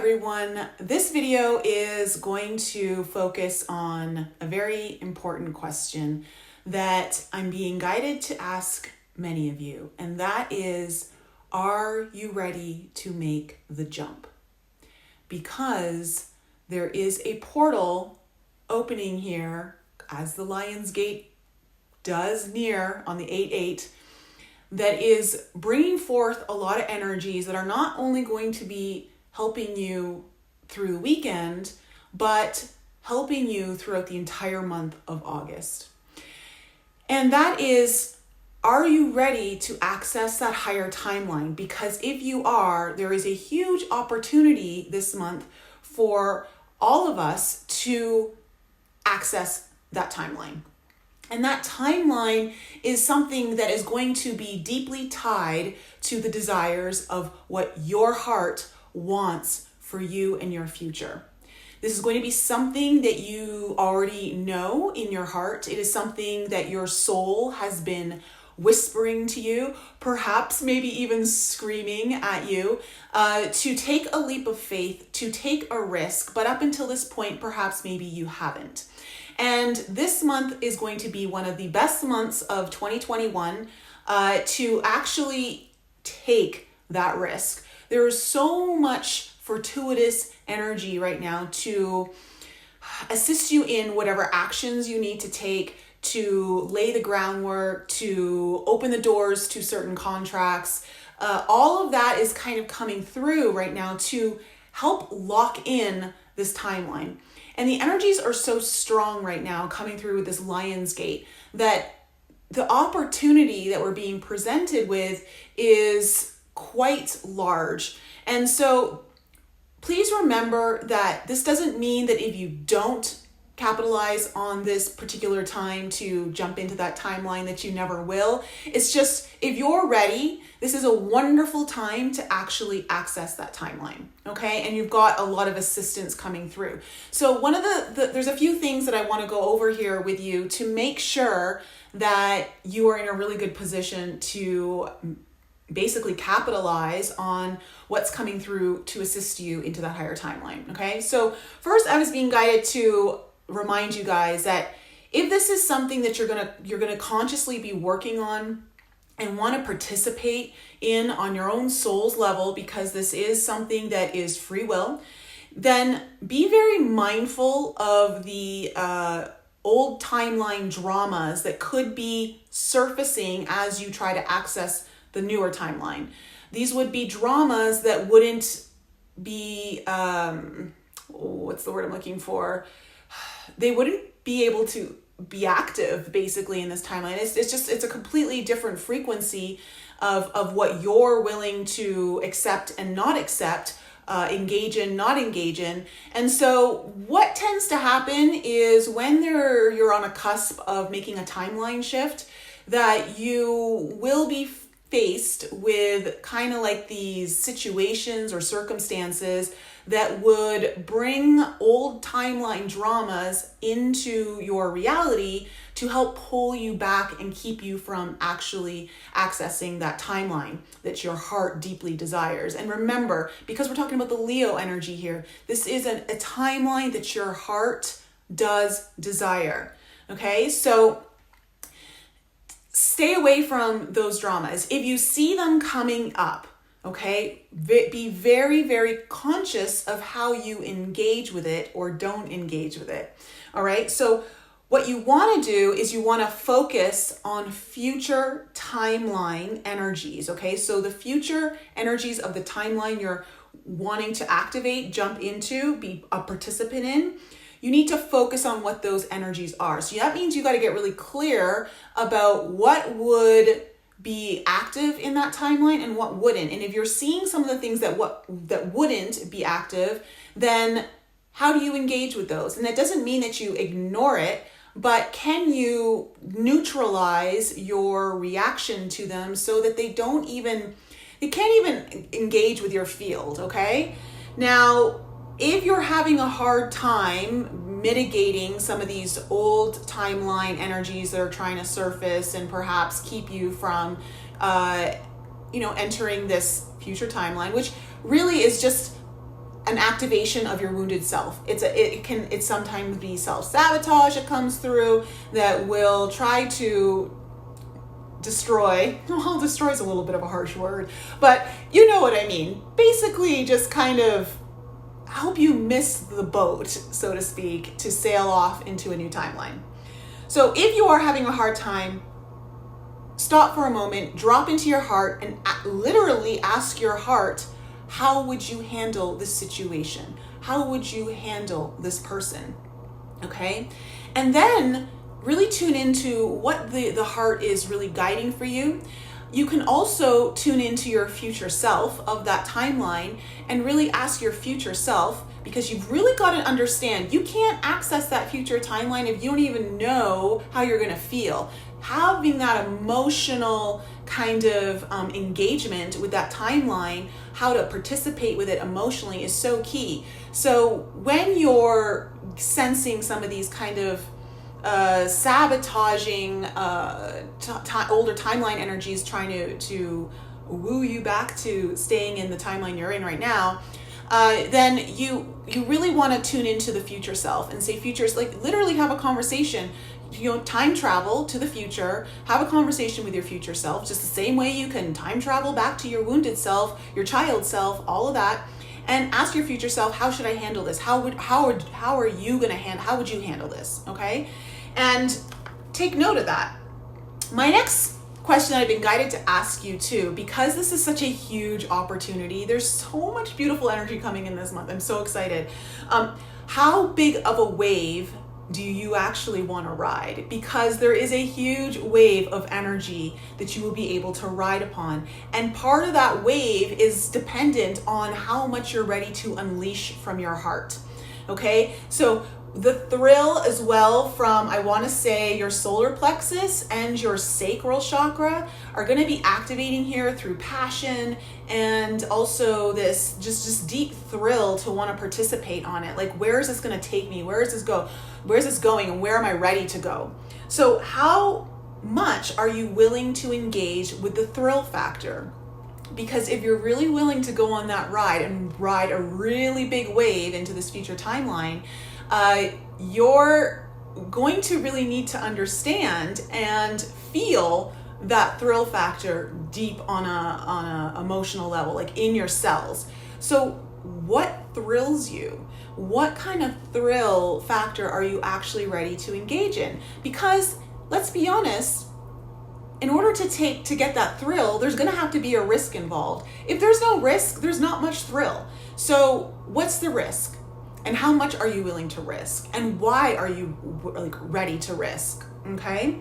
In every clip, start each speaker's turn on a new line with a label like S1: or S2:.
S1: everyone. This video is going to focus on a very important question that I'm being guided to ask many of you, and that is, are you ready to make the jump? Because there is a portal opening here, as the Lion's Gate does near on the 8/8, that is bringing forth a lot of energies that are not only going to be helping you through the weekend, but helping you throughout the entire month of August. And that is, are you ready to access that higher timeline? Because if you are, there is a huge opportunity this month for all of us to access that timeline. And that timeline is something that is going to be deeply tied to the desires of what your heart wants for you and your future. This is going to be something that you already know in your heart. It is something that your soul has been whispering to you, perhaps maybe even screaming at you, to take a leap of faith, to take a risk. But up until this point, perhaps maybe you haven't. And this month is going to be one of the best months of 2021 to actually take that risk. There is so much fortuitous energy right now to assist you in whatever actions you need to take, to lay the groundwork, to open the doors to certain contracts. All of that is kind of coming through right now to help lock in this timeline. And the energies are so strong right now coming through with this Lion's Gate that the opportunity that we're being presented with is quite large. And so please remember that this doesn't mean that if you don't capitalize on this particular time to jump into that timeline that you never will. It's just, if you're ready, this is a wonderful time to actually access that timeline, okay? And you've got a lot of assistance coming through. So one of there's a few things that I want to go over here with you to make sure that you are in a really good position to basically capitalize on what's coming through to assist you into that higher timeline, okay? So first, I was being guided to remind you guys that if this is something that you're gonna consciously be working on and want to participate in on your own soul's level, because this is something that is free will, then be very mindful of the old timeline dramas that could be surfacing as you try to access the newer timeline. These would be dramas that wouldn't be, what's the word I'm looking for? They wouldn't be able to be active basically in this timeline. It's a completely different frequency of what you're willing to accept and not accept, engage in, not engage in. And so what tends to happen is when you're on a cusp of making a timeline shift, that you will be faced with kind of like these situations or circumstances that would bring old timeline dramas into your reality to help pull you back and keep you from actually accessing that timeline that your heart deeply desires. And remember, because we're talking about the Leo energy here, this is a timeline that your heart does desire. Okay, so stay away from those dramas. If you see them coming up, okay, be very, very conscious of how you engage with it or don't engage with it. All right. So what you want to do is you want to focus on future timeline energies. Okay. So the future energies of the timeline you're wanting to activate, jump into, be a participant in, you need to focus on what those energies are. So that means you got to get really clear about what would be active in that timeline and what wouldn't. And if you're seeing some of the things that wouldn't be active, then how do you engage with those? And that doesn't mean that you ignore it, but can you neutralize your reaction to them so that they can't even engage with your field, okay? Now, if you're having a hard time mitigating some of these old timeline energies that are trying to surface and perhaps keep you from, entering this future timeline, which really is just an activation of your wounded self. It can sometimes be self-sabotage that comes through that will try to destroy. Well, destroy is a little bit of a harsh word, but you know what I mean. Basically just kind of help you miss the boat, so to speak, to sail off into a new timeline. So if you are having a hard time, stop for a moment, drop into your heart, and literally ask your heart, how would you handle this situation? How would you handle this person? Okay? And then really tune into what the heart is really guiding for you. You can also tune into your future self of that timeline and really ask your future self, because you've really got to understand, you can't access that future timeline if you don't even know how you're going to feel. Having that emotional kind of engagement with that timeline, how to participate with it emotionally is so key. So when you're sensing some of these kind of sabotaging older timeline energies trying to woo you back to staying in the timeline you're in right now, then you really want to tune into the future self and say futures, like literally have a conversation, time travel to the future, have a conversation with your future self, just the same way you can time travel back to your wounded self, your child self, all of that, and ask your future self, how should I would you handle this? Okay. And take note of that. My next question that I've been guided to ask you too, because this is such a huge opportunity, there's so much beautiful energy coming in this month. I'm so excited. How big of a wave do you actually want to ride? Because there is a huge wave of energy that you will be able to ride upon. And part of that wave is dependent on how much you're ready to unleash from your heart. Okay? So the thrill as well from, I want to say, your solar plexus and your sacral chakra are going to be activating here through passion, and also this just deep thrill to want to participate on it. Like, where is this going to take me? Where is this going? And where am I ready to go? So how much are you willing to engage with the thrill factor? Because if you're really willing to go on that ride and ride a really big wave into this future timeline, you're going to really need to understand and feel that thrill factor deep on a emotional level, like in your cells. So what thrills you? What kind of thrill factor are you actually ready to engage in? Because let's be honest, in order to get that thrill, there's going to have to be a risk involved. If there's no risk, there's not much thrill. So what's the risk? And how much are you willing to risk? And why are you ready to risk? Okay.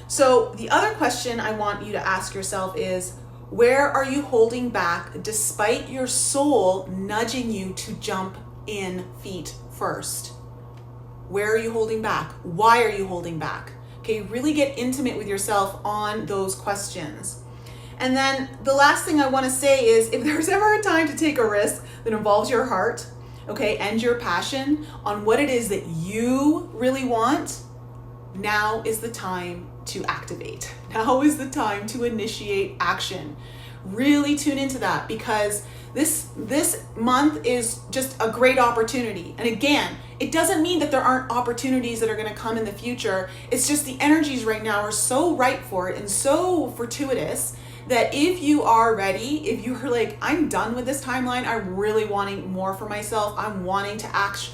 S1: So the other question I want you to ask yourself is, where are you holding back despite your soul nudging you to jump in feet first? Where are you holding back? Why are you holding back? Okay, really get intimate with yourself on those questions. And then the last thing I want to say is, if there's ever a time to take a risk that involves your heart, okay, and your passion on what it is that you really want, now is the time to activate. Now is the time to initiate action. Really tune into that, because this month is just a great opportunity. And again, it doesn't mean that there aren't opportunities that are going to come in the future. It's just the energies right now are so ripe for it and so fortuitous that if you are ready, if you're like, I'm done with this timeline, I'm really wanting more for myself, I'm wanting to act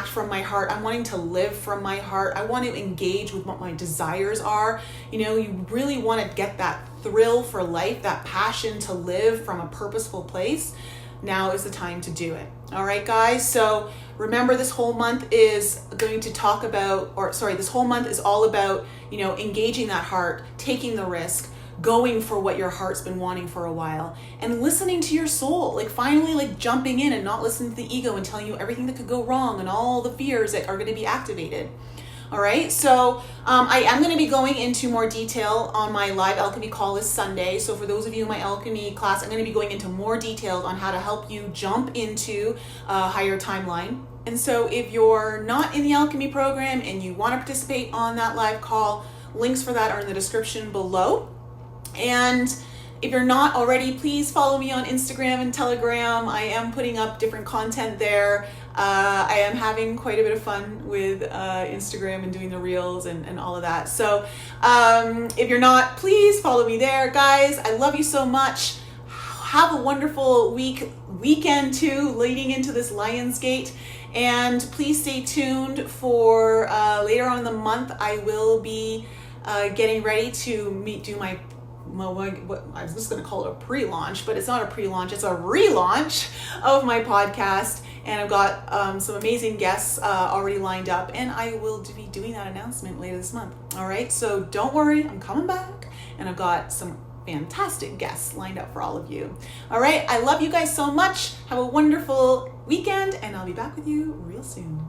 S1: from my heart, I'm wanting to live from my heart, I want to engage with what my desires are, you really want to get that thrill for life, that passion to live from a purposeful place, now is the time to do it. All right, guys. So remember, this whole month is this whole month is all about, engaging that heart, taking the risk, going for what your heart's been wanting for a while, and listening to your soul, finally jumping in and not listening to the ego and telling you everything that could go wrong and all the fears that are going to be activated. All right, so I am going to be going into more detail on my live alchemy call this Sunday. So for those of you in my alchemy class, I'm going to be going into more details on how to help you jump into a higher timeline. And so if you're not in the alchemy program and you want to participate on that live call, links for that are in the description below. And if you're not already, please follow me on Instagram and Telegram. I am putting up different content there. I am having quite a bit of fun with Instagram and doing the reels and all of that. So if you're not, please follow me there. Guys, I love you so much. Have a wonderful weekend too, leading into this Lionsgate. And please stay tuned for later on in the month. I will be getting ready to do my I was just going to call it a pre-launch, but it's not a pre-launch, it's a relaunch of my podcast. And I've got some amazing guests already lined up, and I will be doing that announcement later this month. All right, so don't worry, I'm coming back, and I've got some fantastic guests lined up for all of you. All right, I love you guys so much. Have a wonderful weekend, and I'll be back with you real soon.